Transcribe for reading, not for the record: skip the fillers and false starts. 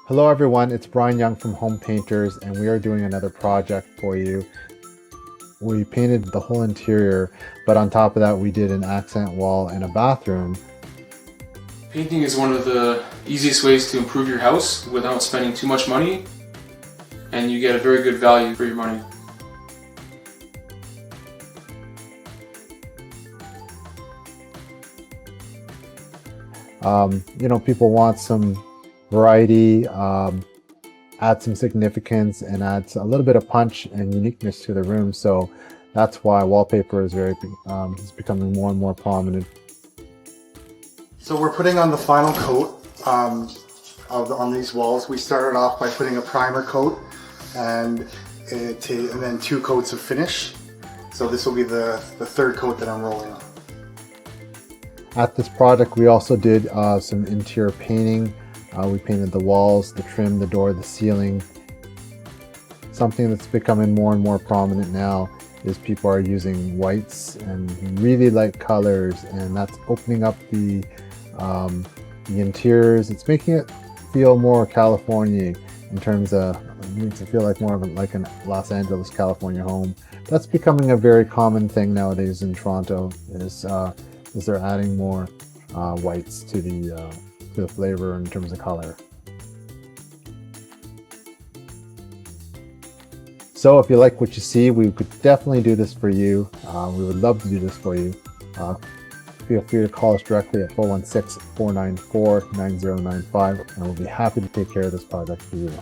Hello everyone, it's Brian Young from Home Painters, and we are doing another project for you. We painted the whole interior, but on top of that we did an accent wall and a bathroom. Painting is one of the easiest ways to improve your house without spending too much money, and you get a very good value for your money. People want some variety, add some significance, and adds a little bit of punch and uniqueness to the room. So that's why wallpaper is is becoming more and more prominent. So we're putting on the final coat on these walls. We started off by putting a primer coat and then 2 coats of finish. So this will be the third coat that I'm rolling on. At this project we also did some interior painting. We painted the walls, the trim, the door, the ceiling. Something that's becoming more and more prominent now is people are using whites and really light colors, and that's opening up the interiors. It's making it feel more California in terms of, it makes it feel like more of like a Los Angeles, California home. That's becoming a very common thing nowadays in Toronto, is they're adding more whites to the flavor in terms of color. So if you like what you see, we could definitely do this for you. We would love to do this for you. Feel free to call us directly at 416-494-9095, and we'll be happy to take care of this project for you.